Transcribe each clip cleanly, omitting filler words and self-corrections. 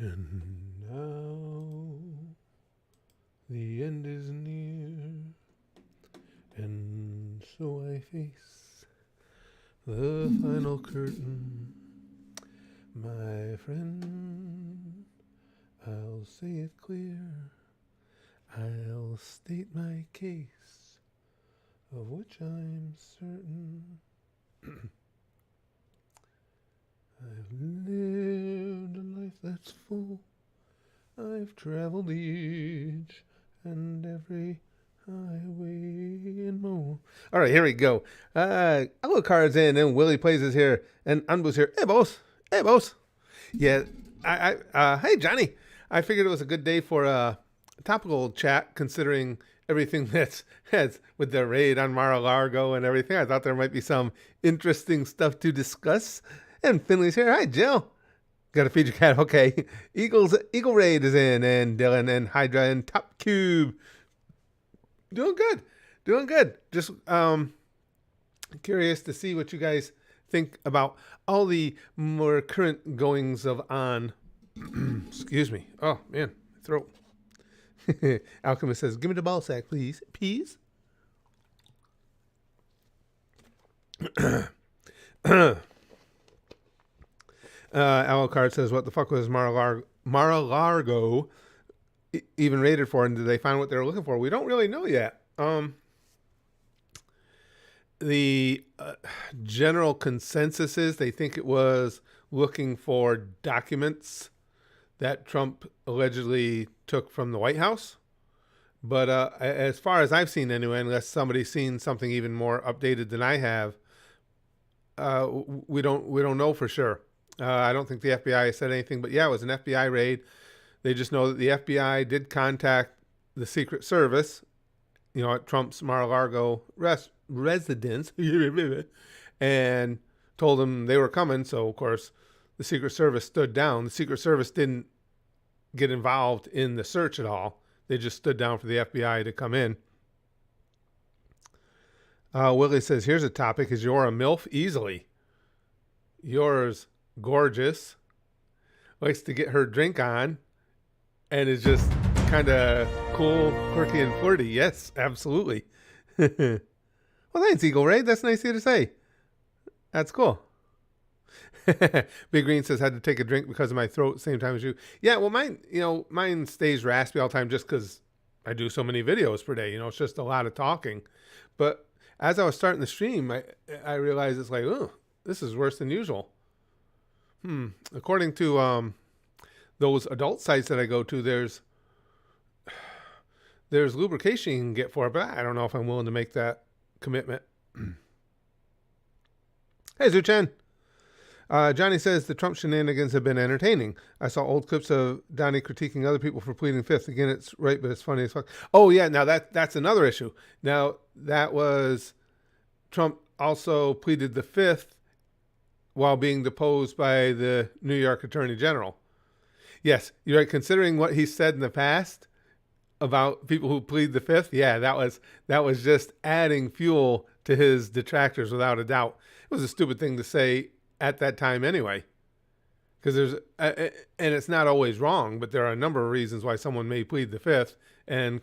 And now the end is near, and so I face the final curtain. My friend, I'll say it clear. I'll state my case, of which I'm certain. I've lived a life that's full. I've traveled each and every highway and more. All right, here we go. Alucard's in, and Willie plays is here, and Unbu's here. Hey, boss. Hey, boss. Yeah, hey, Johnny. I figured it was a good day for a topical chat, considering everything that's with the raid on Mar-a-Lago and everything. I thought there might be some interesting stuff to discuss. And Finley's here. Hi, Jill. Got to feed your cat. Okay. Eagle Raid is in, and Dylan and Hydra and Top Cube. Doing good. Just curious to see what you guys think about all the more current goings of on. Excuse me. Oh man, throat. Alchemist says, "Give me the ball sack, please." Peas. Alucard says, "What the fuck was Mar-a-Lago even raided for, and did they find what they were looking for?" We don't really know yet. The general consensus is they think it was looking for documents that Trump allegedly took from the White House. But as far as I've seen anyway, unless somebody's seen something even more updated than I have, we don't know for sure. I don't think the FBI said anything, but yeah, it was an FBI raid. They just know that the FBI did contact the Secret Service, at Trump's Mar-a-Lago residence, and told them they were coming. So, of course, the Secret Service stood down. The Secret Service didn't get involved in the search at all. They just stood down for the FBI to come in. Willie says, "Here's a topic. Is you're a MILF?" Easily. Yours gorgeous. Likes to get her drink on. And is just kind of cool, quirky, and flirty. Yes, absolutely. Well, thanks, Eagle Ray. That's nice of you to say. That's cool. Big Green says, "Had to take a drink because of my throat same time as you." Yeah, well, mine stays raspy all the time just because I do so many videos per day. It's just a lot of talking. But as I was starting the stream, I realized it's like, oh, this is worse than usual. According to those adult sites that I go to, there's lubrication you can get for it, but I don't know if I'm willing to make that commitment. Hey, Zuchen. Johnny says the Trump shenanigans have been entertaining. I saw old clips of Donnie critiquing other people for pleading fifth. Again, it's right, but it's funny as fuck. Oh, yeah, now that's another issue. Now, that was Trump also pleaded the fifth while being deposed by the New York Attorney General. Yes, you're right. Considering what he said in the past about people who plead the fifth, yeah, that was just adding fuel to his detractors without a doubt. It was a stupid thing to say at that time anyway, because and it's not always wrong, but there are a number of reasons why someone may plead the fifth, and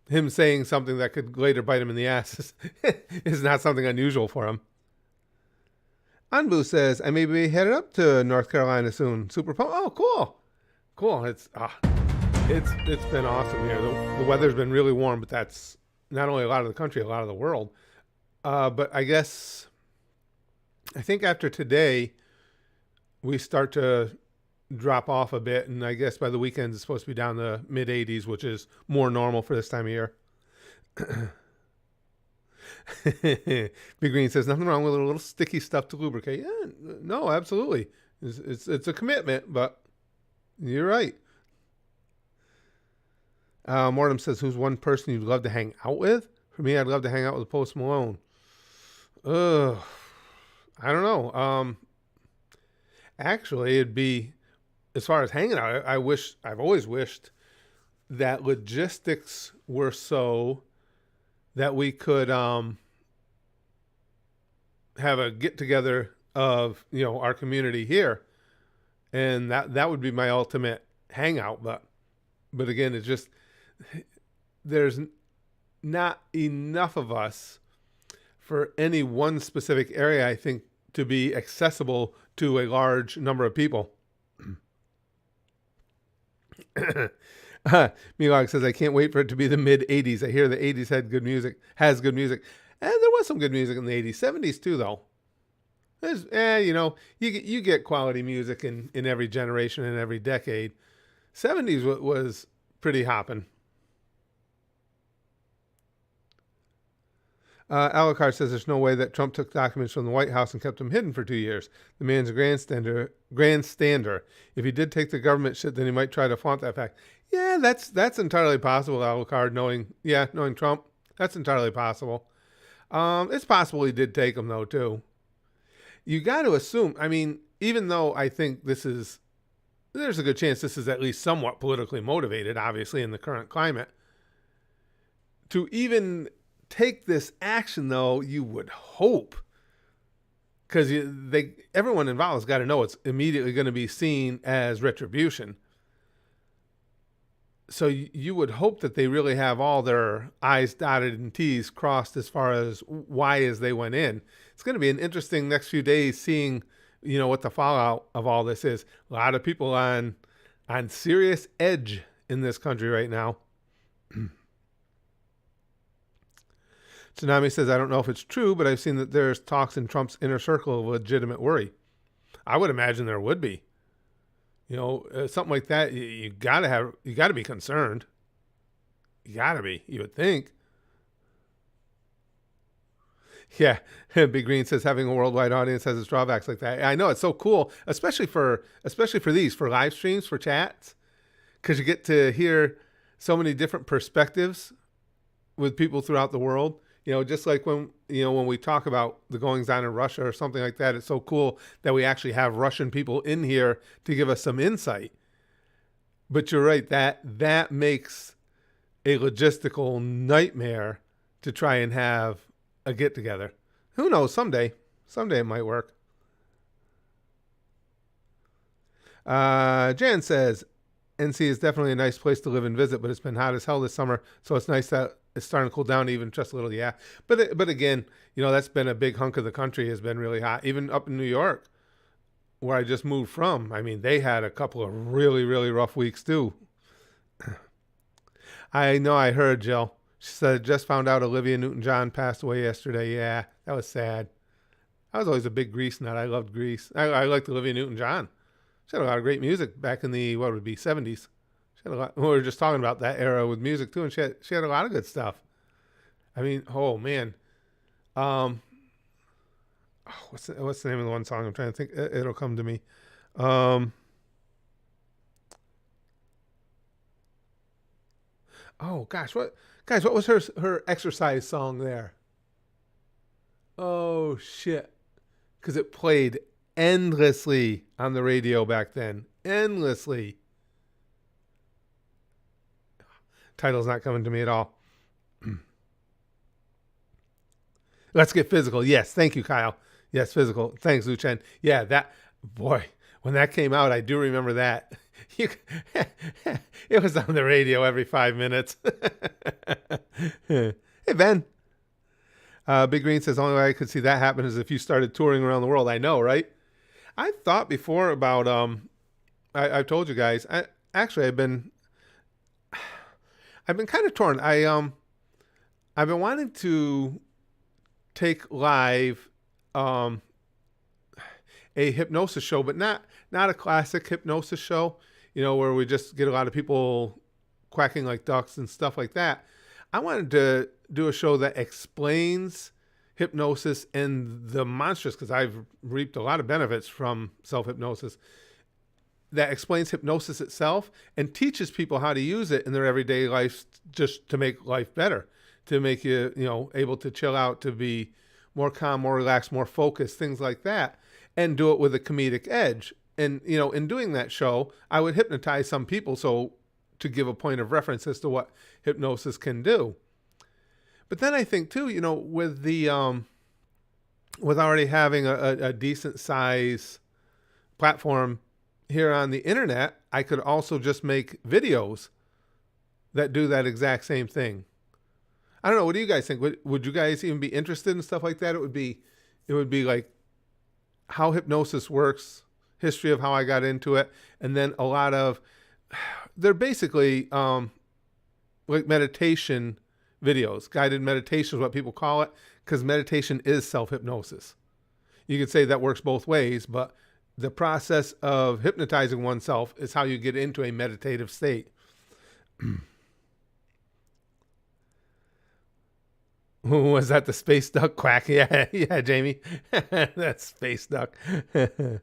him saying something that could later bite him in the ass is not something unusual for him. Anbu says, "I may be headed up to North Carolina soon. Super pumped." Oh, cool. It's been awesome here. The weather's been really warm, but that's not only a lot of the country, a lot of the world. But I think after today, we start to drop off a bit, and I guess by the weekend it's supposed to be down to mid 80s, which is more normal for this time of year. Big Green says, "Nothing wrong with a little sticky stuff to lubricate." Yeah, no, absolutely. It's a commitment, but you're right. Mortem says, "Who's one person you'd love to hang out with?" For me, I'd love to hang out with Post Malone. I don't know. Actually, it'd be, as far as hanging out, I've always wished that logistics were so that we could have a get together of our community here and that would be my ultimate hangout. But again, it's just there's not enough of us for any one specific area, I think, to be accessible to a large number of people. Milog says, I can't wait for it to be the mid 80s. I hear the 80s has good music. And there was some good music in the 80s, 70s too, though. You get quality music in every generation and every decade. 70s was pretty hopping. Alucard says there's no way that Trump took documents from the White House and kept them hidden for 2 years. The man's a grandstander. If he did take the government shit, then he might try to flaunt that fact. Yeah, that's entirely possible, Alucard, knowing Trump. That's entirely possible. It's possible he did take them, though, too. You got to assume, I mean, even though I think there's a good chance this is at least somewhat politically motivated, obviously, in the current climate. To even take this action, though, you would hope, because everyone involved has got to know it's immediately going to be seen as retribution. So you would hope that they really have all their I's dotted and T's crossed as far as why as they went in. It's going to be an interesting next few days seeing, what the fallout of all this is. A lot of people on serious edge in this country right now. Tsunami says, I don't know if it's true, but I've seen that there's talks in Trump's inner circle of legitimate worry. I would imagine there would be. Something like that, you gotta be concerned. You gotta be, you would think. Yeah, Big Green says having a worldwide audience has its drawbacks like that. I know, it's so cool, especially for live streams, for chats, because you get to hear so many different perspectives with people throughout the world. Just like when we talk about the goings on in Russia or something like that, it's so cool that we actually have Russian people in here to give us some insight. But you're right, that makes a logistical nightmare to try and have a get together. Who knows? Someday it might work. Jan says, NC is definitely a nice place to live and visit, but it's been hot as hell this summer, so it's nice that it's starting to cool down even just a little. Yeah, but again, that's been a big hunk of the country has been really hot. Even up in New York, where I just moved from, I mean, they had a couple of really, really rough weeks too. I know, I heard, Jill. She said, just found out Olivia Newton-John passed away yesterday. Yeah, that was sad. I was always a big Grease nut. I loved Grease. I liked Olivia Newton-John. She had a lot of great music back in the, 70s. She had a lot. We were just talking about that era with music too, and she had a lot of good stuff. I mean, oh man. What's the name of the one song? I'm trying to think. It'll come to me. Oh gosh, what was her exercise song there? Oh shit. Because it played endlessly on the radio back then. Endlessly. Title's not coming to me at all. Let's get physical. Yes, thank you, Kyle. Yes, physical. Thanks, Lu Chen. Yeah, when that came out, I do remember that. It was on the radio every 5 minutes. Hey, Ben. Big Green says, only way I could see that happen is if you started touring around the world. I know, right? I thought before about, I've told you guys, I've been kind of torn. I've been wanting to take live a hypnosis show, but not a classic hypnosis show, where we just get a lot of people quacking like ducks and stuff like that. I wanted to do a show that explains hypnosis and the monstrous, because I've reaped a lot of benefits from self-hypnosis, that explains hypnosis itself and teaches people how to use it in their everyday life just to make life better, to make you, able to chill out, to be more calm, more relaxed, more focused, things like that, and do it with a comedic edge. And, in doing that show, I would hypnotize some people to give a point of reference as to what hypnosis can do. But then I think too, with with already having a decent size platform here on the internet, I could also just make videos that do that exact same thing. I don't know. What do you guys think? Would you guys even be interested in stuff like that? It would be like how hypnosis works, history of how I got into it, and then a lot of, they're basically like meditation videos, guided meditation is what people call it, because meditation is self-hypnosis. You could say that works both ways, but the process of hypnotizing oneself is how you get into a meditative state. Was that the space duck quack? Yeah, yeah, Jamie. That's space duck. Could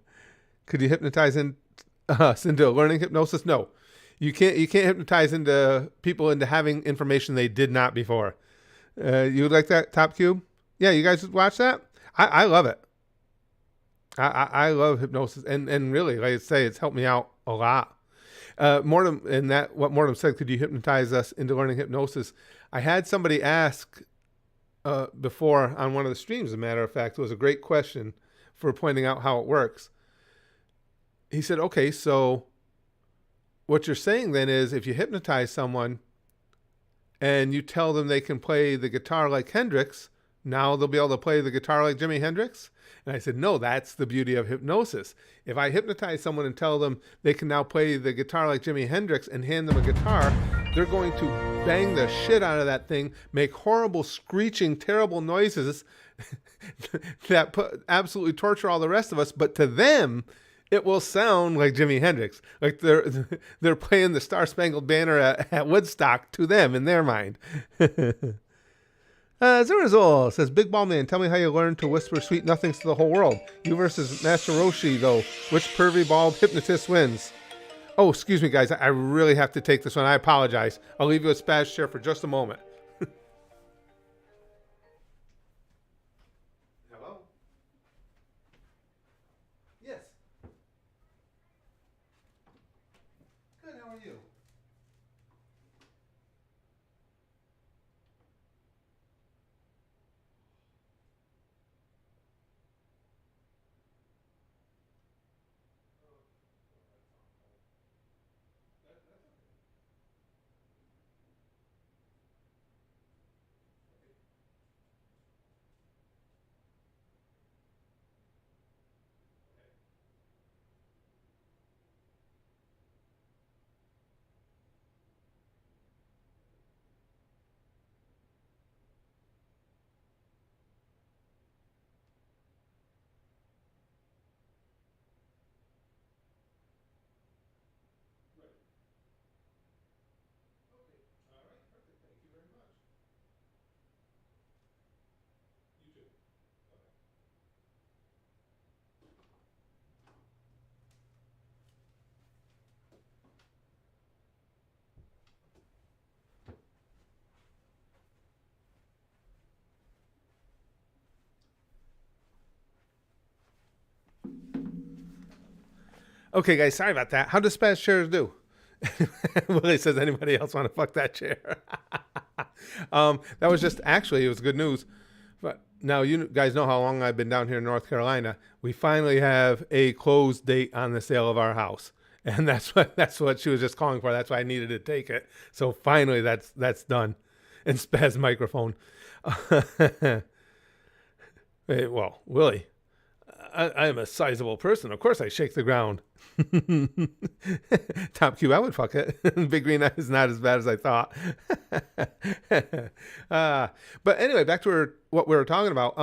you hypnotize us into learning hypnosis? No. You can't hypnotize into people into having information they did not before. You would like that, Top Cube? Yeah, you guys watch that? I love it. I love hypnosis, and really, like I say, it's helped me out a lot. Mortem, and that what Mortem said, could you hypnotize us into learning hypnosis? I had somebody ask before on one of the streams, as a matter of fact. It was a great question for pointing out how it works. He said, okay, so what you're saying then is if you hypnotize someone and you tell them they can play the guitar like Hendrix, now they'll be able to play the guitar like Jimi Hendrix? And I said, no, that's the beauty of hypnosis. If I hypnotize someone and tell them they can now play the guitar like Jimi Hendrix and hand them a guitar, they're going to bang the shit out of that thing, make horrible, screeching, terrible noises that absolutely torture all the rest of us. But to them, it will sound like Jimi Hendrix. Like they're playing the Star Spangled Banner at Woodstock to them in their mind. Zerazol says, Big Ball Man, tell me how you learned to whisper sweet nothings to the whole world. You versus Master Roshi, though. Which pervy bald hypnotist wins? Oh, excuse me, guys. I really have to take this one. I apologize. I'll leave you a Spaz share for just a moment. Hello? Yes. Good, how are you? Okay, guys, sorry about that. How does Spaz chairs do? Willie says, anybody else want to fuck that chair? That was just, actually, it was good news. But now you guys know how long I've been down here in North Carolina. We finally have a close date on the sale of our house. And that's what she was just calling for. That's why I needed to take it. So finally that's done. And Spaz microphone. Hey, well, Willie, I am a sizable person. Of course I shake the ground. Top Q, I would fuck it. Big Green is not as bad as I thought. But anyway, back to what we were talking about.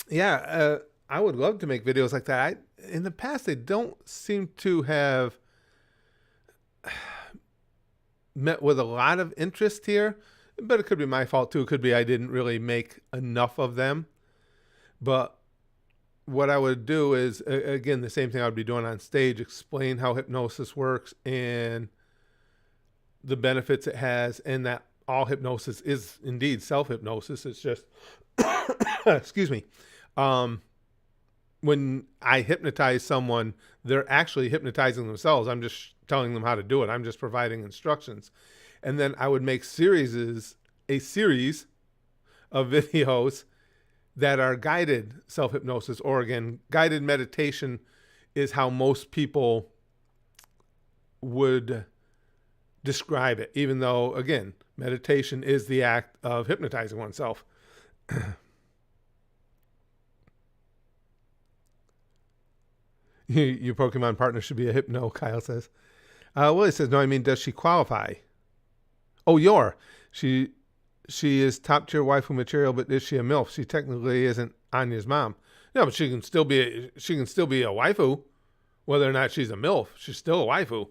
I would love to make videos like that. In the past, they don't seem to have met with a lot of interest here, but it could be my fault too. It could be I didn't really make enough of them. But what I would do is, again, the same thing I would be doing on stage, explain how hypnosis works and the benefits it has, and that all hypnosis is indeed self-hypnosis. It's just, excuse me, when I hypnotize someone, they're actually hypnotizing themselves. I'm just telling them how to do it. I'm just providing instructions. And then I would make a series of videos that are guided self-hypnosis, or again, guided meditation is how most people would describe it, even though, again, meditation is the act of hypnotizing oneself. Your Pokemon partner should be a hypno, Kyle says. Willie says, no, I mean, does she qualify? Oh, she is top tier waifu material, but is she a MILF? She technically isn't Anya's mom. No, but she can still be a waifu, whether or not she's a MILF. She's still a waifu.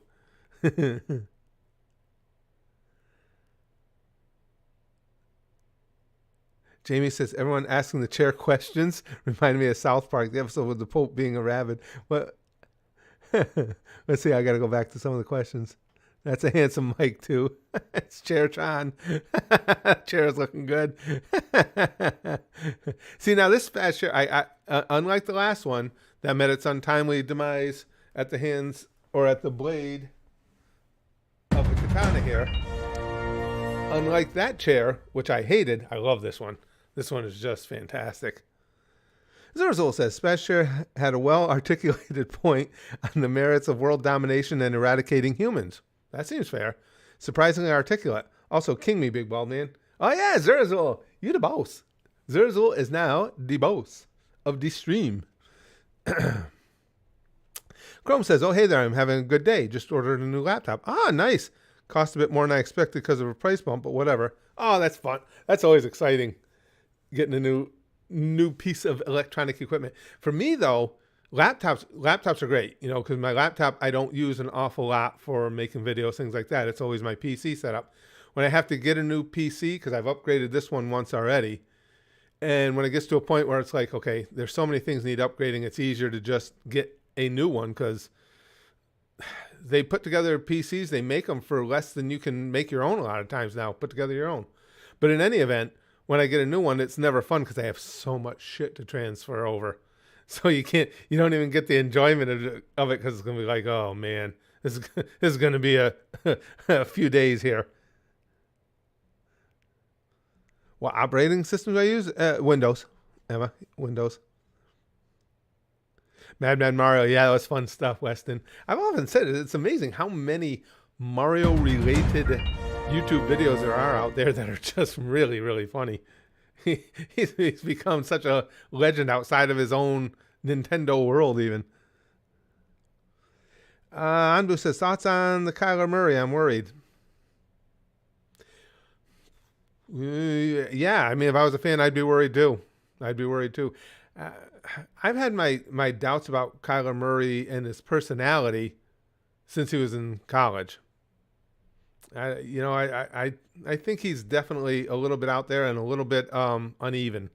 Jamie says, everyone asking the chair questions reminded me of South Park, the episode with the Pope being a rabbit. What? Let's see, I got to go back to some of the questions. That's a handsome mic, too. It's Chair Tron. Chair's looking good. See, now this fast chair, I unlike the last one that met its untimely demise at the hands or at the blade of the katana here, unlike that chair, which I hated, I love this one. This one is just fantastic. Zurzul says, Spasher had a well-articulated point on the merits of world domination and eradicating humans. That seems fair. Surprisingly articulate. Also, king me, big bald man. Oh yeah, Zurzul, you the boss. Zurzul is now the boss of the stream. Chrome says, oh hey there, I'm having a good day. Just ordered a new laptop. Ah, nice. Cost a bit more than I expected because of a price bump, but whatever. Oh, that's fun. That's always exciting. Getting a new piece of electronic equipment. For me, though, laptops are great, because my laptop, I don't use an awful lot for making videos, things like that. It's always my PC setup. When I have to get a new PC, because I've upgraded this one once already, and when it gets to a point where it's like, okay, there's so many things need upgrading, it's easier to just get a new one, because they put together PCs, they make them for less than you can make your own a lot of times now, put together your own. But in any event, when I get a new one, it's never fun because I have so much shit to transfer over. So you don't even get the enjoyment of it because it's going to be like, oh man, this is going to be a few days here. What operating system do I use? Windows. Emma, Windows. Mad Mario, yeah, that was fun stuff, Weston. I've often said it, it's amazing how many Mario-related YouTube videos there are out there that are just really, really funny. He's become such a legend outside of his own Nintendo world, even. Andu says, thoughts on the Kyler Murray? I'm worried. Yeah, I mean, if I was a fan, I'd be worried too. I've had my doubts about Kyler Murray and his personality since he was in college. I think he's definitely a little bit out there and a little bit uneven.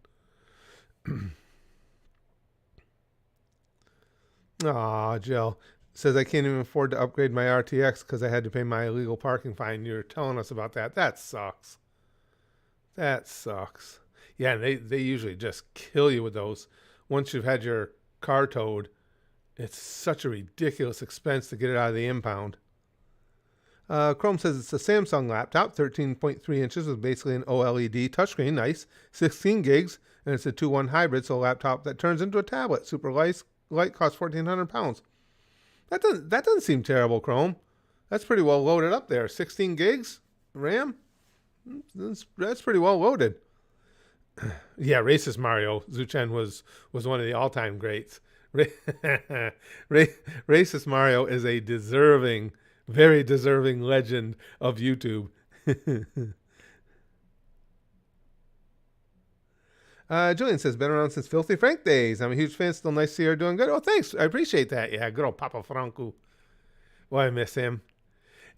Aw, Jill says, I can't even afford to upgrade my RTX because I had to pay my illegal parking fine. You're telling us about that. That sucks. Yeah, they usually just kill you with those. Once you've had your car towed, it's such a ridiculous expense to get it out of the impound. Chrome says it's a Samsung laptop, 13.3 inches with basically an OLED touchscreen, nice, 16 gigs, and it's a 2-1 hybrid, so a laptop that turns into a tablet. Super light, costs 1,400 pounds. That doesn't seem terrible, Chrome. That's pretty well loaded up there. 16 gigs RAM? That's pretty well loaded. Yeah, Racist Mario, Zuchen was one of the all-time greats. Racist Mario is a very deserving legend of YouTube. Julian says, been around since Filthy Frank days. I'm a huge fan. Still nice to see her doing good. Oh, thanks. I appreciate that. Yeah, good old Papa Franco. Boy, I miss him.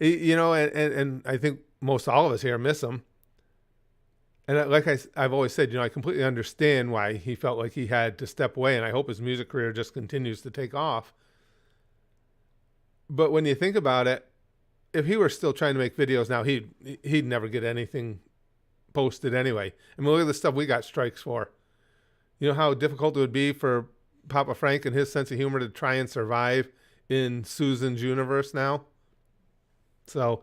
And I think most all of us here miss him. And like I've always said, I completely understand why he felt like he had to step away, and I hope his music career just continues to take off. But when you think about it, if he were still trying to make videos now, he'd never get anything posted anyway. I mean, look at the stuff we got strikes for. You know how difficult it would be for Papa Frank and his sense of humor to try and survive in Susan's universe now? So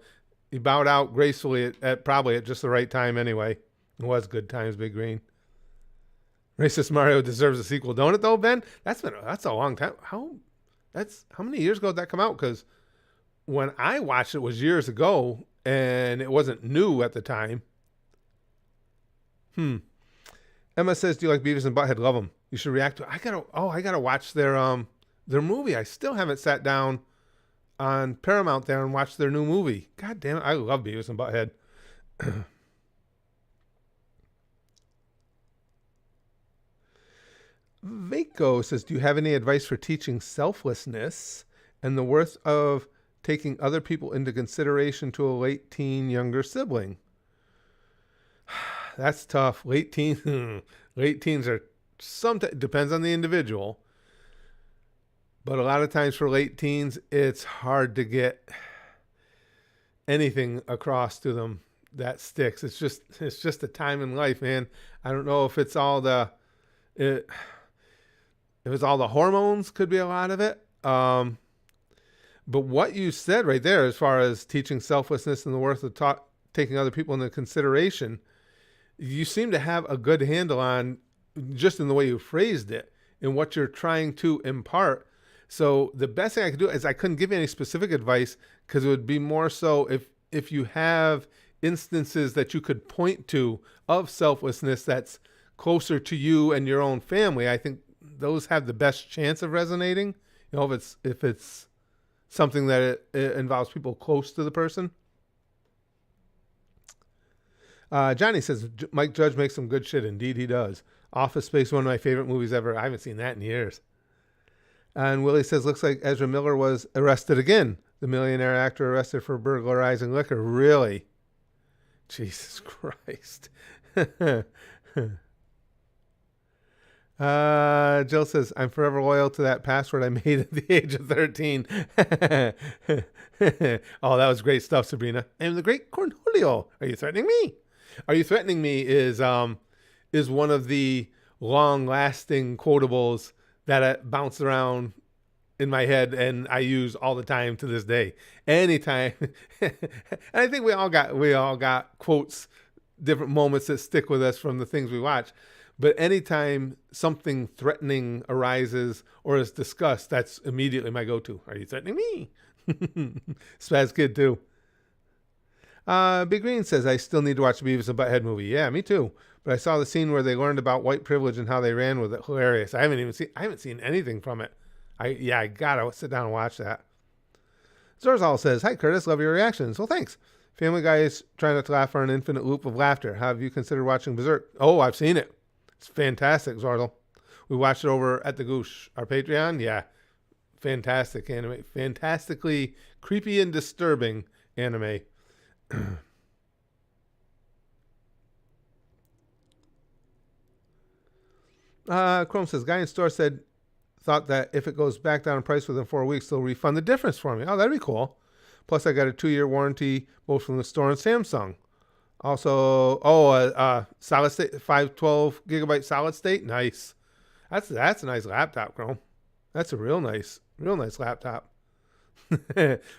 he bowed out gracefully at just the right time anyway. It was good times, Big Green. Racist Mario deserves a sequel, don't it though, Ben? That's a long time. That's how many years ago did that come out? Because when I watched it was years ago, and it wasn't new at the time. Emma says, "Do you like Beavis and Butthead? Love them. You should react to it." I gotta watch their movie. I still haven't sat down on Paramount there and watched their new movie. God damn it, I love Beavis and Butthead. Vaco says, "Do you have any advice for teaching selflessness and the worth of taking other people into consideration to a late teen younger sibling?" That's tough. Late teens are depends on the individual, but a lot of times for late teens, it's hard to get anything across to them that sticks. It's just a time in life, man. I don't know if it's all if it's all the hormones, could be a lot of it. But what you said right there, as far as teaching selflessness and the worth of taking other people into consideration, you seem to have a good handle on, just in the way you phrased it and what you're trying to impart. So the best thing I could do is, I couldn't give you any specific advice, because it would be more so if you have instances that you could point to of selflessness that's closer to you and your own family. I think those have the best chance of resonating. You know, if it's something that it involves people close to the person. Johnny says, "Mike Judge makes some good shit." Indeed, he does. Office Space, one of my favorite movies ever. I haven't seen that in years. And Willie says, "Looks like Ezra Miller was arrested again. The millionaire actor arrested for burglarizing liquor." Really? Jesus Christ. Jill says, "I'm forever loyal to that password I made at the age of 13. Oh, that was great stuff, Sabrina. "And the great Cornholio. Are you threatening me? Are you threatening me" is one of the long-lasting quotables that bounce around in my head and I use all the time to this day. Anytime. And I think we all got quotes, different moments that stick with us from the things we watch. But anytime something threatening arises or is discussed, that's immediately my go-to. Are you threatening me? Spaz Kid too. Big Green says, "I still need to watch the Beavis and Butthead movie." Yeah, me too. But I saw the scene where they learned about white privilege and how they ran with it. Hilarious. I haven't seen anything from it. I gotta sit down and watch that. Zorzal says, "Hi Curtis, love your reactions." Well, thanks. Family Guy is trying not to laugh for an infinite loop of laughter. Have you considered watching Berserk? Oh, I've seen it. It's fantastic, Zorzal. We watched it over at the Goosh, our Patreon. Yeah, fantastic anime. Fantastically creepy and disturbing anime. Chrome says, "Guy in store thought that if it goes back down in price within 4 weeks, they'll refund the difference for me." Oh, that'd be cool. Plus, I got a 2-year warranty both from the store and Samsung. Also, solid state, 512 gigabyte solid state. Nice. That's a nice laptop, Chrome. That's a real nice laptop.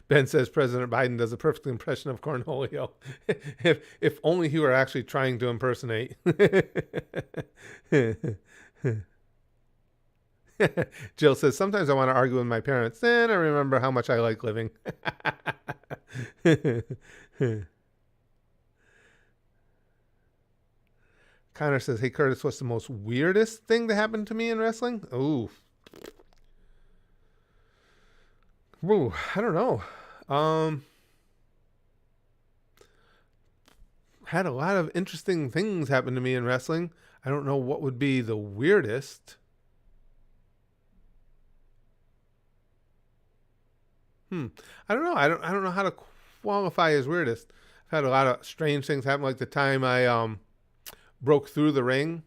Ben says President Biden does a perfect impression of Cornholio. if only he were actually trying to impersonate. Jill says, "Sometimes I want to argue with my parents. Then I remember how much I like living." Connor says, "Hey Curtis, what's the most weirdest thing that happened to me in wrestling?" Ooh, I don't know. Had a lot of interesting things happen to me in wrestling. I don't know what would be the weirdest. I don't know. I don't know how to qualify as weirdest. I've had a lot of strange things happen, like the time I broke through the ring.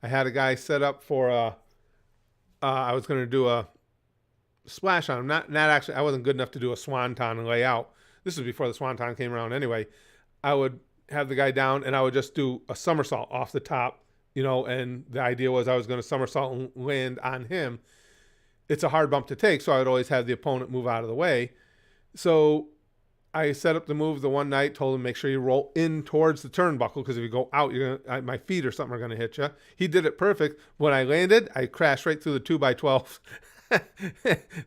I had a guy set up for I was going to do a splash on him. Not actually. I wasn't good enough to do a swanton and lay out. This was before the swanton came around. Anyway, I would have the guy down and I would just do a somersault off the top, and the idea was I was going to somersault and land on him. It's a hard bump to take, so I would always have the opponent move out of the way. So I set up the move the one night, told him make sure you roll in towards the turnbuckle, because if you go out, my feet or something are going to hit you. He did it perfect. When I landed, I crashed right through the 2x12.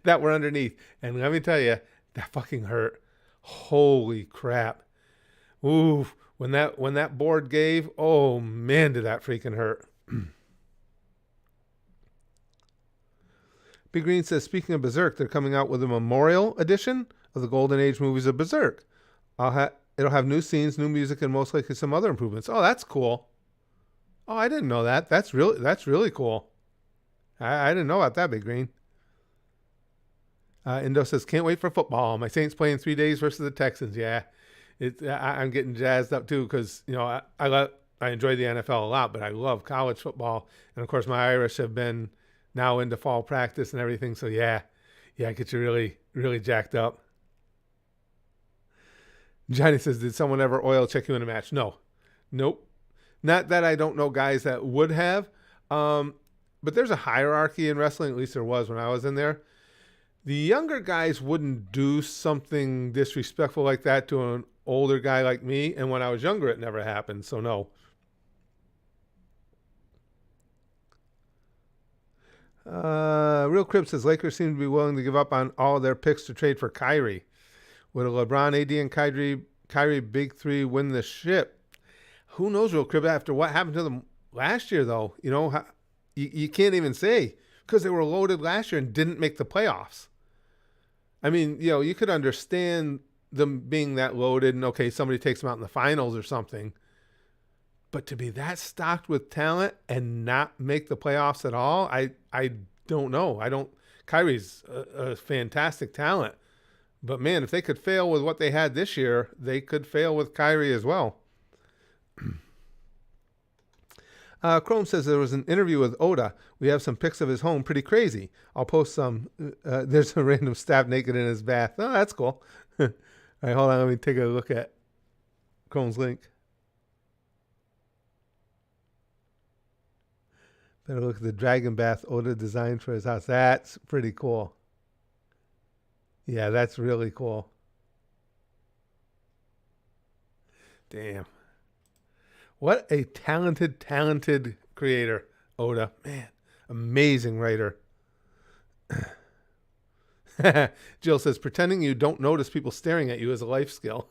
that were underneath. And let me tell you, that fucking hurt. Holy crap. Ooh, when that board gave, oh man, did that freaking hurt. Big Green says, speaking of Berserk, they're coming out with a memorial edition of the Golden Age movies of Berserk. It'll have new scenes, new music, and most likely some other improvements. Oh, that's cool. Oh, I didn't know that. That's really cool. I didn't know about that, Big Green. Indo says, can't wait for football. My Saints play in 3 days versus the Texans. Yeah, I'm getting jazzed up too because I enjoy the NFL a lot, but I love college football, and of course my Irish have been now into fall practice and everything. So yeah, it gets you really, really jacked up. Johnny says, did someone ever oil check you in a match? No, nope. Not that I don't know guys that would have, but there's a hierarchy in wrestling. At least there was when I was in there. The younger guys wouldn't do something disrespectful like that to an older guy like me. And when I was younger, it never happened. So no. Real Crib says, Lakers seem to be willing to give up on all their picks to trade for Kyrie. Would a LeBron, AD, and Kyrie big three win the ship? Who knows, Real Crib, after what happened to them last year, though? You can't even say, because they were loaded last year and didn't make the playoffs. I mean, you could understand them being that loaded and, okay, somebody takes them out in the finals or something. But to be that stocked with talent and not make the playoffs at all, I don't know. Kyrie's a fantastic talent. But, man, if they could fail with what they had this year, they could fail with Kyrie as well. Chrome says there was an interview with Oda. We have some pics of his home. Pretty crazy. I'll post some. There's a random staff naked in his bath. Oh, that's cool. All right, hold on. Let me take a look at Chrome's link. Better look at the dragon bath Oda designed for his house. That's pretty cool. Yeah, that's really cool. Damn. What a talented creator, Oda. Man, amazing writer. Jill says, pretending you don't notice people staring at you is a life skill.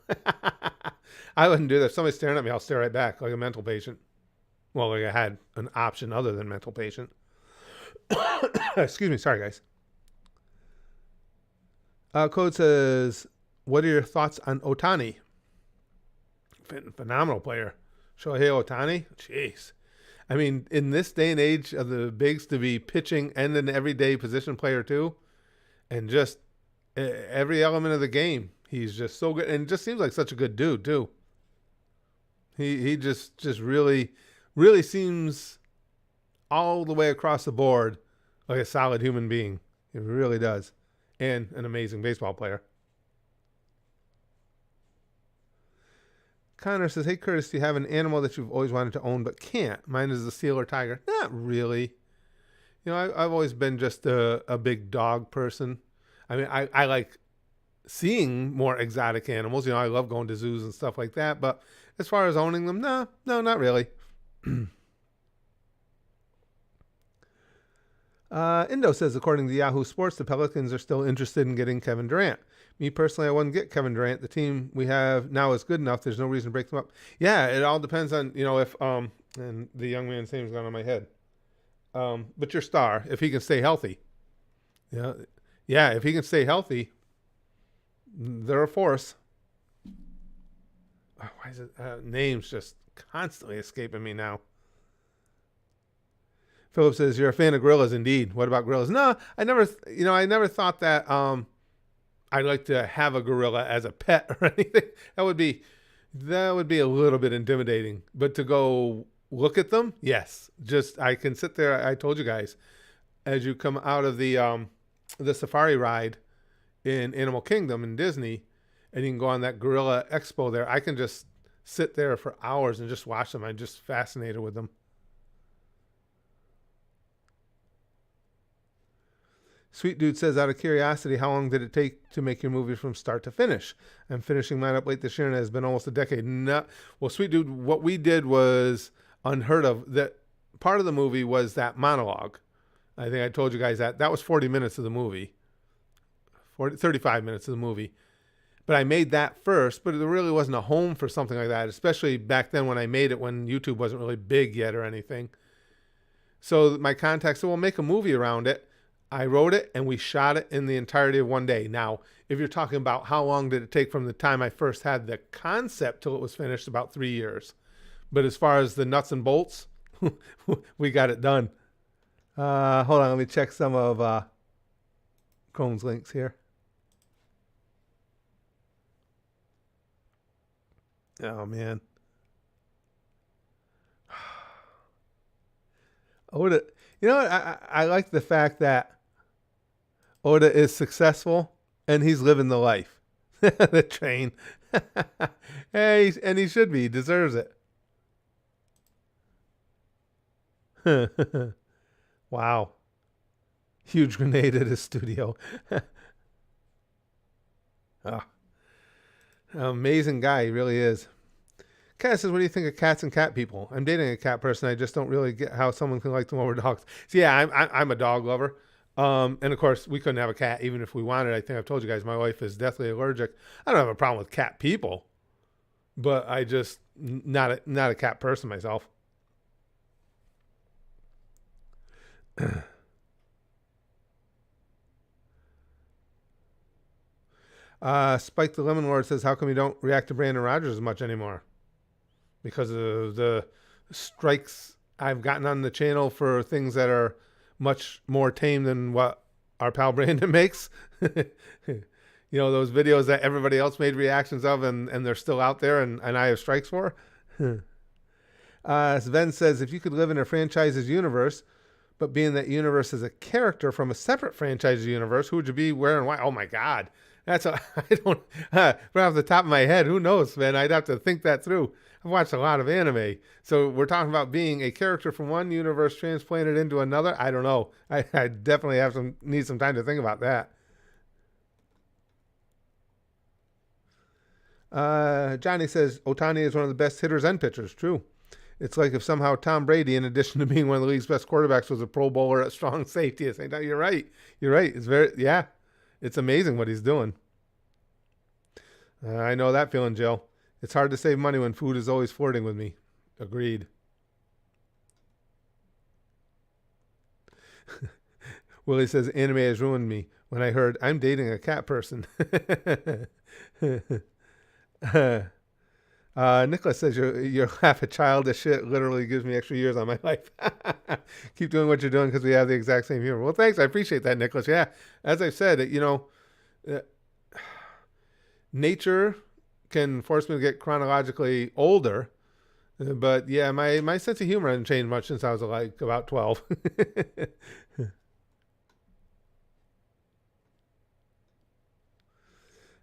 I wouldn't do that. If somebody's staring at me, I'll stare right back like a mental patient. Well, like I had an option other than mental patient. Excuse me. Sorry, guys. Code says, what are your thoughts on Ohtani? Phenomenal player. Shohei Ohtani? Jeez. I mean, in this day and age of the bigs to be pitching and an everyday position player too, and just every element of the game, he's just so good and just seems like such a good dude too. He just really, really seems all the way across the board like a solid human being. He really does. And an amazing baseball player. Connor says, hey, Curtis, do you have an animal that you've always wanted to own but can't? Mine is the seal or tiger. Not really. I've always been just a big dog person. I mean, I like seeing more exotic animals. I love going to zoos and stuff like that. But as far as owning them, no, not really. Indo says, according to Yahoo Sports, the Pelicans are still interested in getting Kevin Durant. Me personally, I wouldn't get Kevin Durant. The team we have now is good enough. There's no reason to break them up. Yeah, it all depends on, if, and the young man's name's gone on my head. But your star, if he can stay healthy. Yeah, if he can stay healthy, they're a force. Why is it, names just constantly escaping me now. Philip says, you're a fan of gorillas indeed. What about gorillas? No, I never thought that I'd like to have a gorilla as a pet or anything. That would be a little bit intimidating. But to go look at them, yes. Just I can sit there. I told you guys, as you come out of the safari ride in Animal Kingdom in Disney, and you can go on that gorilla expo there. I can just sit there for hours and just watch them. I'm just fascinated with them. Sweet Dude says, out of curiosity, how long did it take to make your movie from start to finish? I'm finishing mine up late this year, and it has been almost a decade. Well, Sweet Dude, what we did was unheard of. That part of the movie was that monologue. I think I told you guys that. That was 40 minutes of the movie. 35 minutes of the movie. But I made that first, but there really wasn't a home for something like that, especially back then when I made it when YouTube wasn't really big yet or anything. So my contact said, well, make a movie around it. I wrote it and we shot it in the entirety of one day. Now, if you're talking about how long did it take from the time I first had the concept till it was finished, about 3 years. But as far as the nuts and bolts, we got it done. Hold on, let me check some of Chrome's links here. Oh, man. Oda, you know what? I like the fact that Oda is successful and he's living the life. The train. Hey, and he should be. He deserves it. Wow. Huge grenade at his studio. Oh, amazing guy. He really is. Cat says, what do you think of cats and cat people? I'm dating a cat person. I just don't really get how someone can like them over dogs. So yeah, I'm a dog lover. And of course, we couldn't have a cat even if we wanted. I think I've told you guys my wife is deathly allergic. I don't have a problem with cat people, but I just not a cat person myself. Spike the Lemon Lord says, how come you don't react to Brandon Rogers as much anymore? Because of the strikes I've gotten on the channel for things that are much more tame than what our pal Brandon makes. You know, those videos that everybody else made reactions of and they're still out there and I have strikes for. Sven says, if you could live in a franchise's universe, but being that universe is a character from a separate franchise universe, who would you be, where, and why? Oh my God. That's I don't, right off the top of my head, who knows, man? I'd have to think that through. I've watched a lot of anime. So we're talking about being a character from one universe transplanted into another. I don't know. I definitely need some time to think about that. Johnny says, Ohtani is one of the best hitters and pitchers. True. It's like if somehow Tom Brady, in addition to being one of the league's best quarterbacks, was a Pro Bowler at strong safety. I say, no, you're right. You're right. It's yeah. It's amazing what he's doing. I know that feeling, Jill. It's hard to save money when food is always flirting with me. Agreed. Willie says, anime has ruined me when I heard I'm dating a cat person. Nicholas says, your laugh at childish shit literally gives me extra years on my life. Keep doing what you're doing because we have the exact same humor. Well, thanks. I appreciate that, Nicholas. Yeah, as I've said, you know, nature can force me to get chronologically older. But yeah, my sense of humor hasn't changed much since I was like about 12.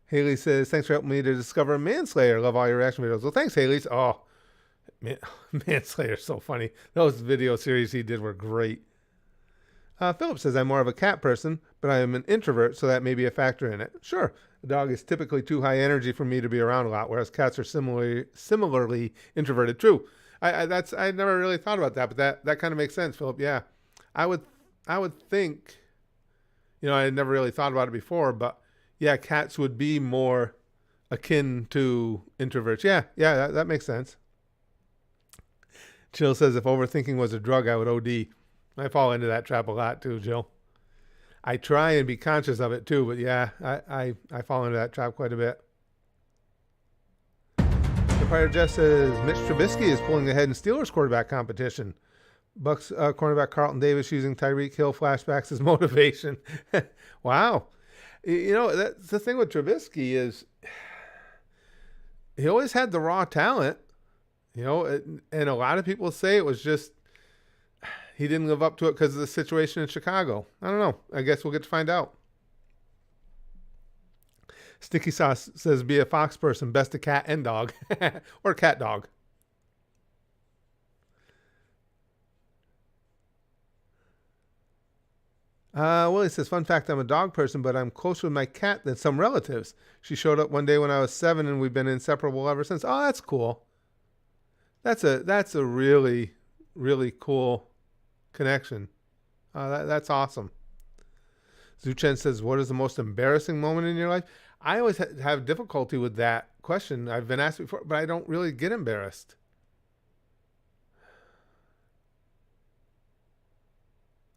Haley says, thanks for helping me to discover Manslayer. Love all your reaction videos. Well, thanks, Haley. Oh, Manslayer is so funny. Those video series he did were great. Philip says, I'm more of a cat person, but I am an introvert, so that may be a factor in it. Sure, a dog is typically too high energy for me to be around a lot, whereas cats are similarly introverted. True. I never really thought about that, but that kind of makes sense, Philip. Yeah, I would think, you know, I had never really thought about it before, but yeah, cats would be more akin to introverts. Yeah, that makes sense. Jill says, if overthinking was a drug, I would OD. I fall into that trap a lot too, Jill. I try and be conscious of it too, but yeah, I fall into that trap quite a bit. Empire Jess says, Mitch Trubisky is pulling ahead in Steelers quarterback competition. Bucks cornerback Carlton Davis using Tyreek Hill flashbacks as motivation. Wow. You know, that's the thing with Trubisky is he always had the raw talent, you know, and a lot of people say it was just he didn't live up to it because of the situation in Chicago. I don't know. I guess we'll get to find out. Sticky Sauce says, be a fox person, best a cat and dog. Or cat dog. Willie says, fun fact, I'm a dog person, but I'm closer with my cat than some relatives. She showed up one day when I was 7 and we've been inseparable ever since. Oh, that's cool. That's a really, really cool connection. That's awesome. Zuchen says, what is the most embarrassing moment in your life? I always have difficulty with that question. I've been asked before, but I don't really get embarrassed.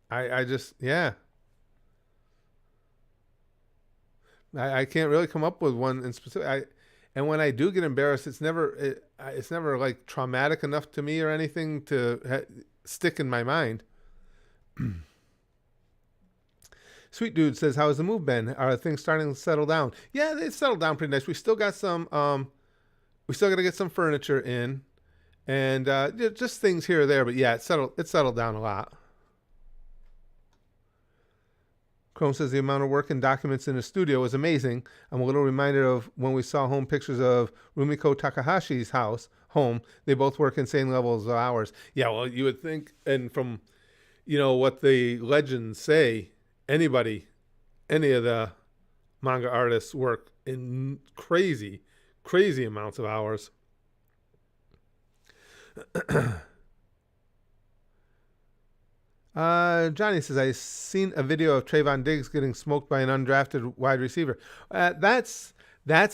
I just, yeah. I can't really come up with one in specific. And when I do get embarrassed, it's never like traumatic enough to me or anything to stick in my mind. Sweet Dude says, how has the move been? Are things starting to settle down? Yeah, they settled down pretty nice. We still got some, we still got to get some furniture in and just things here or there. But yeah, it settled down a lot. Chrome says the amount of work and documents in the studio was amazing. I'm a little reminded of when we saw home pictures of Rumiko Takahashi's home. They both work insane levels of hours. Yeah, well, you would think, and from, what the legends say, any of the manga artists work in crazy, crazy amounts of hours. Johnny says, I seen a video of Trayvon Diggs getting smoked by an undrafted wide receiver. That's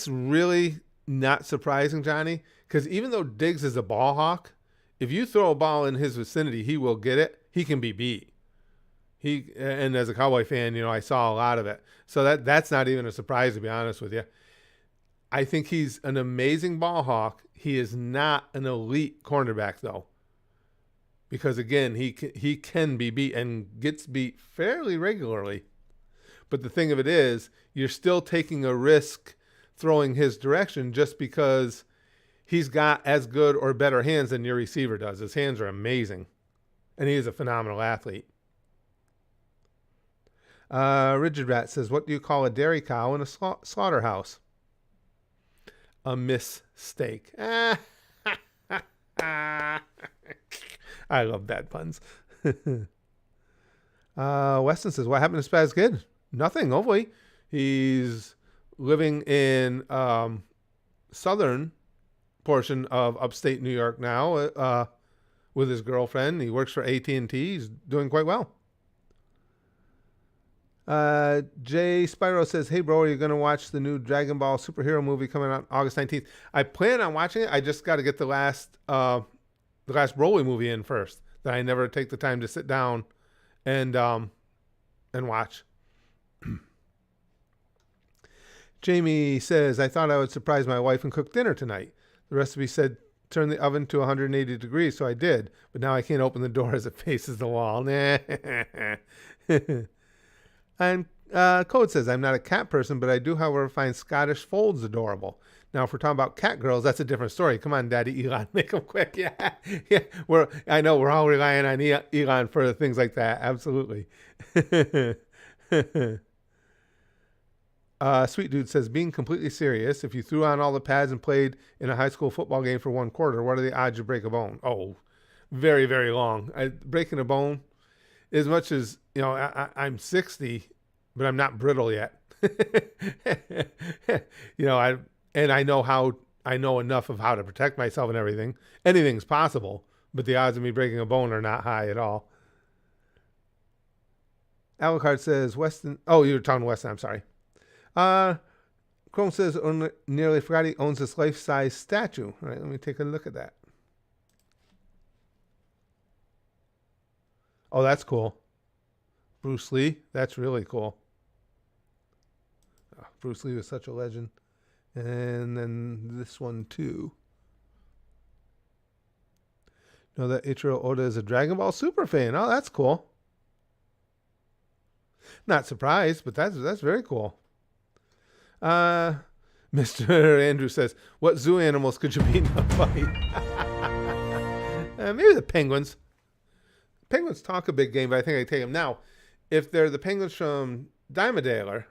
really not surprising, Johnny, because even though Diggs is a ball hawk, if you throw a ball in his vicinity, he will get it. He can be beat. And as a Cowboy fan, I saw a lot of it. So that's not even a surprise, to be honest with you. I think he's an amazing ball hawk. He is not an elite cornerback, though. Because, again, he can be beat and gets beat fairly regularly. But the thing of it is, you're still taking a risk throwing his direction just because he's got as good or better hands than your receiver does. His hands are amazing. And he is a phenomenal athlete. Rigid Rat says, what do you call a dairy cow in a slaughterhouse? A mistake. I love bad puns. Weston says, what happened to Spaz Kid? Nothing, hopefully. He's living in southern portion of upstate New York now with his girlfriend. He works for AT&T. He's doing quite well. Jay Spyro says, hey, bro, are you going to watch the new Dragon Ball superhero movie coming out August 19th? I plan on watching it. I just got to get the last Broly movie in first, that I never take the time to sit down and watch. Jamie says, I thought I would surprise my wife and cook dinner tonight. The recipe said turn the oven to 180 degrees, so I did. But now I can't open the door as it faces the wall. And Code says, I'm not a cat person, but I do, however, find Scottish folds adorable. Now, if we're talking about cat girls, that's a different story. Come on, Daddy Elon, make them quick. Yeah, yeah. I know we're all relying on Elon for things like that. Absolutely. Sweet Dude says, being completely serious, if you threw on all the pads and played in a high school football game for 1 quarter, what are the odds you break a bone? Oh, very, very long. Breaking a bone, as much as, I'm 60, but I'm not brittle yet. I know enough of how to protect myself and everything. Anything's possible, but the odds of me breaking a bone are not high at all. Alucard says, Weston. Oh, you were talking Weston. I'm sorry. Chrome says, nearly forgot he owns this life-size statue. All right, let me take a look at that. Oh, that's cool. Bruce Lee. That's really cool. Oh, Bruce Lee was such a legend. And then this one, too. Know that Ichiro Oda is a Dragon Ball Super fan. Oh, that's cool. Not surprised, but that's very cool. Mr. Andrew says, what zoo animals could you beat in a fight? Maybe the penguins. Penguins talk a big game, but I think I take them. Now, if they're the penguins from Dime Dollar,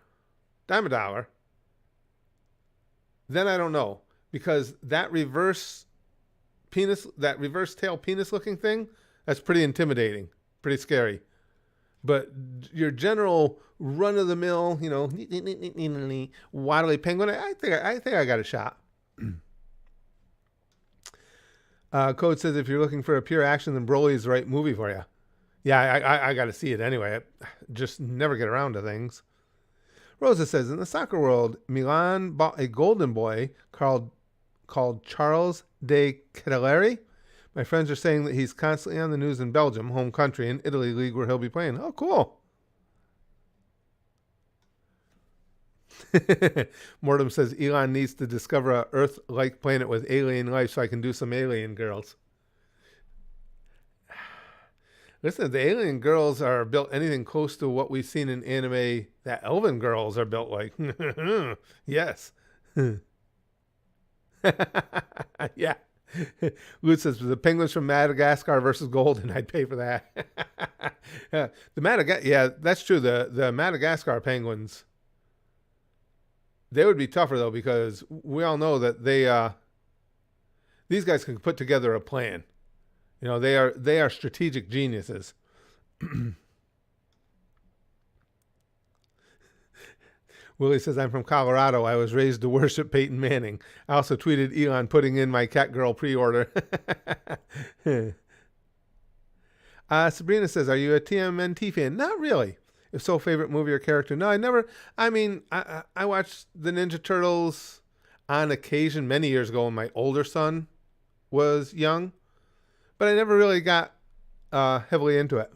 then I don't know. Because that reverse tail penis looking thing, that's pretty intimidating, pretty scary. But your general run of the mill, waddly penguin, I think I got a shot. Code says if you're looking for a pure action, then Broly is the right movie for you. Yeah, I got to see it anyway. I just never get around to things. Rosa says, in the soccer world, Milan bought a golden boy called Charles de Keteleri. My friends are saying that he's constantly on the news in Belgium, home country, and Italy league where he'll be playing. Oh, cool. Mortem says, Elon needs to discover a Earth-like planet with alien life so I can do some alien girls. Listen, the alien girls are built anything close to what we've seen in anime that elven girls are built like. Yes. Yeah. Lute says, the penguins from Madagascar versus Golden. I'd pay for that. Yeah, that's true. The Madagascar penguins, they would be tougher, though, because we all know that these guys can put together a plan. You know, they are strategic geniuses. Willie says, I'm from Colorado. I was raised to worship Peyton Manning. I also tweeted Elon putting in my Catgirl pre-order. Sabrina says, are you a TMNT fan? Not really. If so, favorite movie or character? No, I never. I mean, I watched the Ninja Turtles on occasion many years ago when my older son was young. But I never really got heavily into it.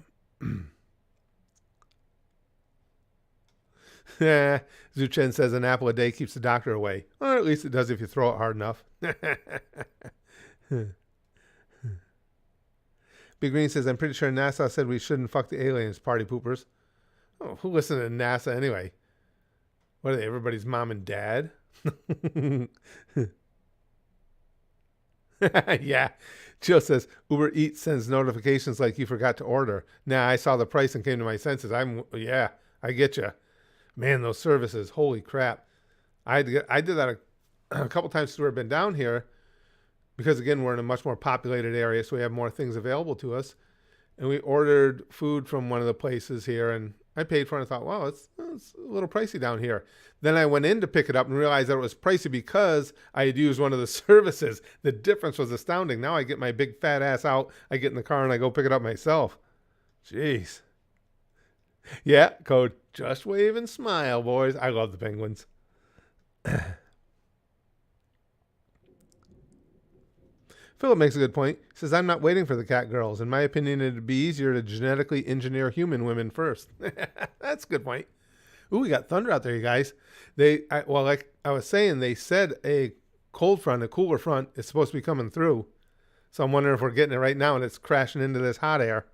Zuchen says an apple a day keeps the doctor away. Or at least it does if you throw it hard enough. Big Green says, I'm pretty sure NASA said we shouldn't fuck the aliens, party poopers. Oh, who listens to NASA anyway? What are they, everybody's mom and dad? Yeah. Jill says, Uber Eats sends notifications like you forgot to order. Nah, I saw the price and came to my senses. I get you. Man, those services, holy crap. I did that a couple times since we've been down here because, again, we're in a much more populated area, so we have more things available to us. And we ordered food from one of the places here, and I paid for it and I thought, wow, it's a little pricey down here. Then I went in to pick it up and realized that it was pricey because I had used one of the services. The difference was astounding. Now I get my big fat ass out, I get in the car and I go pick it up myself. Jeez. Yeah, code, just wave and smile, boys. I love the penguins. Philip makes a good point. He says, I'm not waiting for the cat girls. In my opinion, it'd be easier to genetically engineer human women first. That's a good point. Ooh, we got thunder out there, you guys. Like I was saying, they said a cold front, a cooler front, is supposed to be coming through. So I'm wondering if we're getting it right now and it's crashing into this hot air.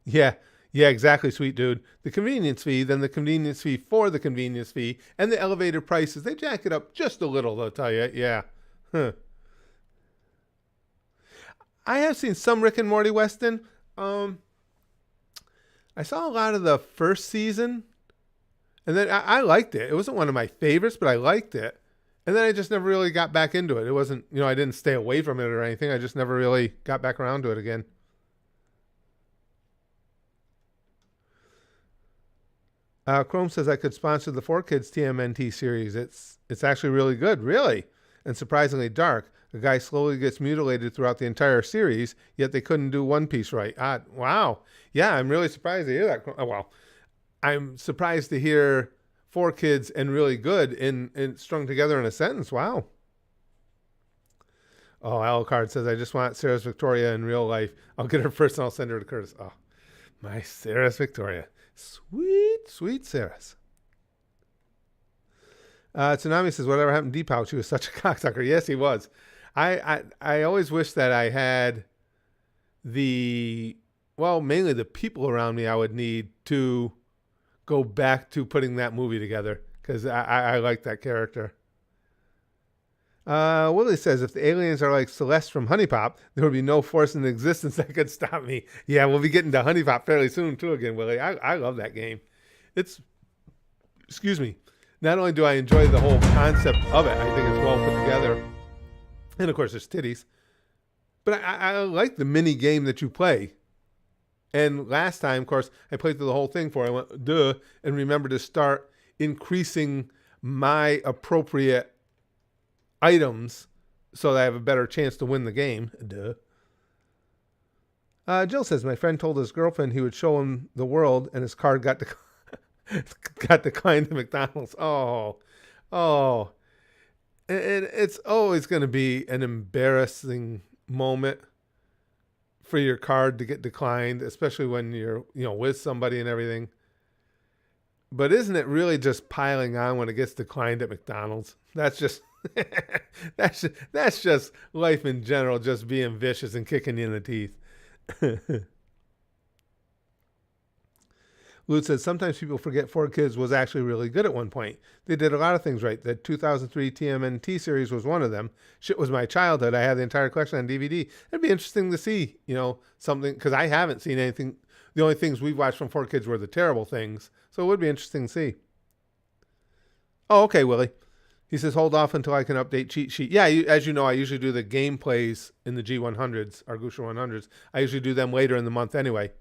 Yeah, exactly, sweet dude. The convenience fee, then the convenience fee for the convenience fee, and the elevated prices, they jack it up just a little, they'll tell you. Yeah. Huh. I have seen some Rick and Morty Weston. I saw a lot of the first season, and then I liked it. It wasn't one of my favorites, but I liked it. And then I just never really got back into it. It wasn't, I didn't stay away from it or anything. I just never really got back around to it again. Chrome says I could sponsor the 4Kids TMNT series. It's actually really good, really, and surprisingly dark. The guy slowly gets mutilated throughout the entire series, yet they couldn't do One Piece right. Wow. Yeah, I'm really surprised to hear that. Well, I'm surprised to hear 4Kids and really good in strung together in a sentence. Wow. Oh, Alucard says, I just want Sarah's Victoria in real life. I'll get her first and I'll send her to Curtis. Oh, my Sarah's Victoria. Sweet Sarah's. Tsunami says, whatever happened to Deepak? He was such a cocksucker. Yes, he was. I always wish that I had mainly the people around me I would need to go back to putting that movie together because I like that character. Willie says, if the aliens are like Celeste from Honey Pop, there would be no force in existence that could stop me. Yeah, we'll be getting to Honey Pop fairly soon too again, Willie. I love that game. Excuse me. Not only do I enjoy the whole concept of it, I think it's well put together. And of course, there's titties. But I like the mini game that you play. And last time, of course, I played through the whole thing I went, duh, and remember to start increasing my appropriate items so that I have a better chance to win the game. Duh. Jill says, my friend told his girlfriend he would show him the world, and his card got declined to McDonald's. Oh. It's always going to be an embarrassing moment for your card to get declined, especially when you're, with somebody and everything. But isn't it really just piling on when it gets declined at McDonald's? That's just that's just life in general, just being vicious and kicking you in the teeth. Lute says, sometimes people forget 4Kids was actually really good at one point. They did a lot of things right. The 2003 TMNT series was one of them. Shit was my childhood. I had the entire collection on DVD. It'd be interesting to see, something, because I haven't seen anything. The only things we've watched from 4Kids were the terrible things. So it would be interesting to see. Oh, okay, Willie. He says, hold off until I can update cheat sheet. Yeah, as you know, I usually do the gameplays in the G100s, our Gusha 100s. I usually do them later in the month anyway.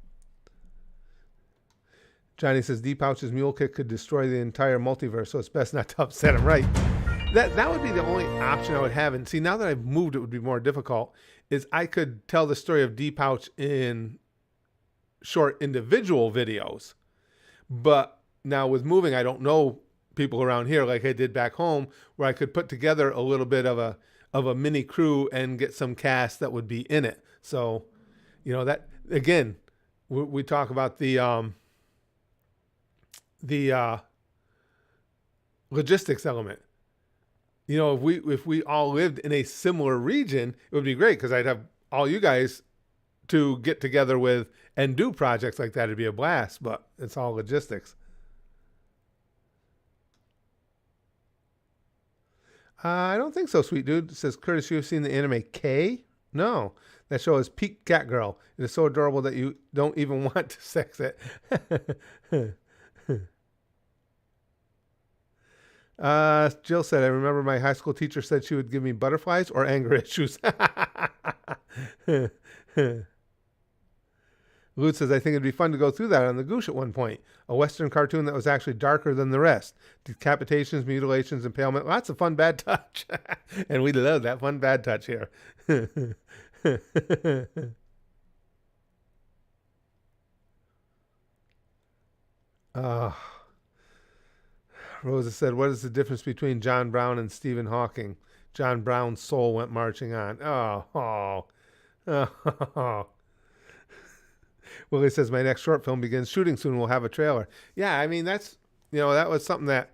Johnny says, D-Pouch's mule kick could destroy the entire multiverse, so it's best not to upset him. Right. That would be the only option I would have. And see, now that I've moved, it would be more difficult, is I could tell the story of D-Pouch in short individual videos. But now with moving, I don't know people around here like I did back home, where I could put together a little bit of a mini crew and get some cast that would be in it. So, that, again, we talk about the logistics element. If we all lived in a similar region, it would be great, because I'd have all you guys to get together with and do projects like that. It'd be a blast, but it's all logistics. I don't think so, sweet dude. It says, Curtis, you've seen the anime K? No. That show is peak cat girl. It is so adorable that you don't even want to sex it. Jill said, I remember my high school teacher said she would give me butterflies or anger issues. Lute says, I think it'd be fun to go through that on the Goosh at one point. A Western cartoon that was actually darker than the rest. Decapitations, mutilations, impalement. Lots of fun bad touch. And we love that fun bad touch here. Rosa said, what is the difference between John Brown and Stephen Hawking? John Brown's soul went marching on. Oh. Willie says, my next short film begins shooting soon. We'll have a trailer. Yeah, I mean, that's, that was something that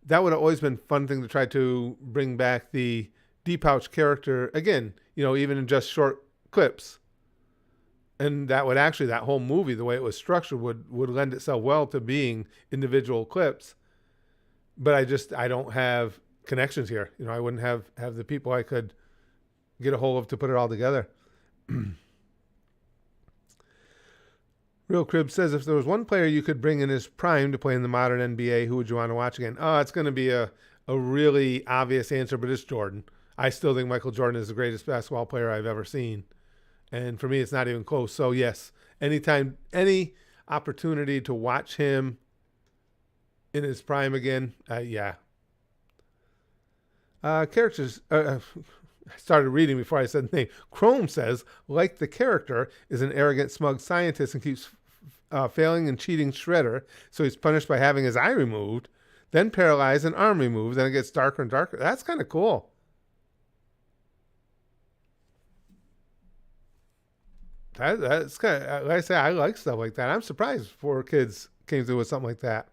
would have always been a fun thing to try to bring back the D-Pouch character again, even in just short clips. And that would actually, that whole movie, the way it was structured, would lend itself well to being individual clips. But I don't have connections here. I wouldn't have the people I could get a hold of to put it all together. Real Crib says, if there was one player you could bring in his prime to play in the modern NBA, who would you want to watch again? Oh, it's going to be a really obvious answer, but it's Jordan. I still think Michael Jordan is the greatest basketball player I've ever seen. And for me, it's not even close. So, yes, anytime, any opportunity to watch him in his prime again, yeah. Characters... I started reading before I said the name. Chrome says, like the character, is an arrogant, smug scientist and keeps failing and cheating Shredder, so he's punished by having his eye removed, then paralyzed and arm removed, then it gets darker and darker. That's kind of cool. That's kind of, like I say, I like stuff like that. I'm surprised 4Kids came through with something like that.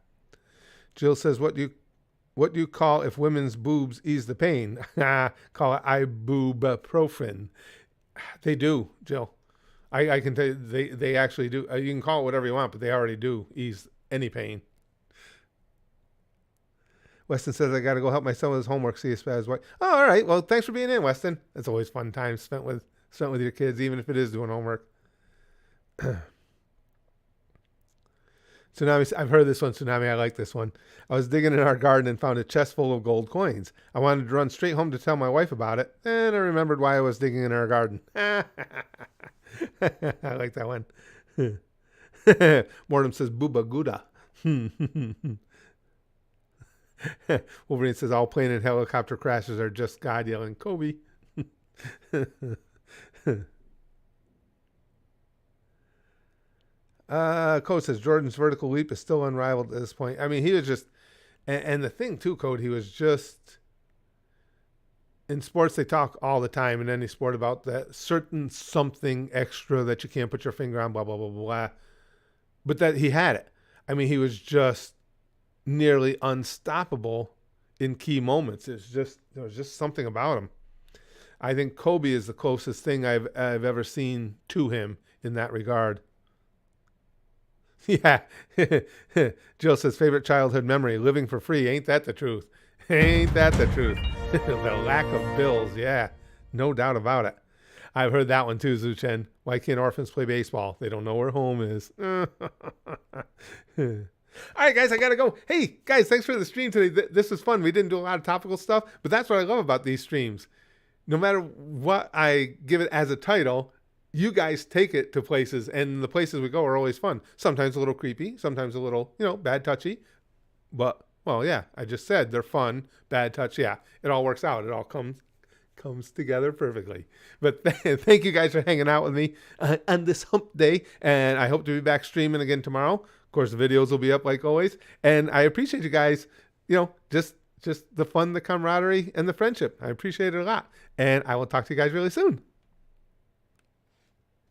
Jill says, what do you call if women's boobs ease the pain? Call it ibuprofen. They do, Jill. I can tell you, they actually do. You can call it whatever you want, but they already do ease any pain. Weston says, I got to go help my son with his homework, see as bad as what. Oh, all right. Well, thanks for being in, Weston. It's always fun time spent with your kids, even if it is doing homework. Tsunami, I've heard this one, Tsunami. I like this one. I was digging in our garden and found a chest full of gold coins. I wanted to run straight home to tell my wife about it, and I remembered why I was digging in our garden. I like that one. Mortem says, Booba Gouda. Wolverine says, all plane and helicopter crashes are just God yelling, Kobe. Code says Jordan's vertical leap is still unrivaled at this point. I mean, he was just, and the thing too, Code, he was just, in sports they talk all the time in any sport about that certain something extra that you can't put your finger on, blah, blah, blah, blah. But that he had it. I mean, he was just nearly unstoppable in key moments. There was just something about him. I think Kobe is the closest thing I've ever seen to him in that regard. Yeah. Jill says, favorite childhood memory, living for free. Ain't that the truth? Ain't that the truth? The lack of bills. Yeah, no doubt about it. I've heard that one too, Zuchen. Why can't orphans play baseball? They don't know where home is. All right, guys, I got to go. Hey, guys, thanks for the stream today. This was fun. We didn't do a lot of topical stuff, but that's what I love about these streams. No matter what I give it as a title, you guys take it to places, and the places we go are always fun. Sometimes a little creepy, sometimes a little, bad touchy. But, well, yeah, I just said they're fun, bad touch. Yeah, it all works out. It all comes together perfectly. But thank you guys for hanging out with me on this hump day, and I hope to be back streaming again tomorrow. Of course, the videos will be up like always, and I appreciate you guys, just the fun, the camaraderie, and the friendship. I appreciate it a lot, and I will talk to you guys really soon.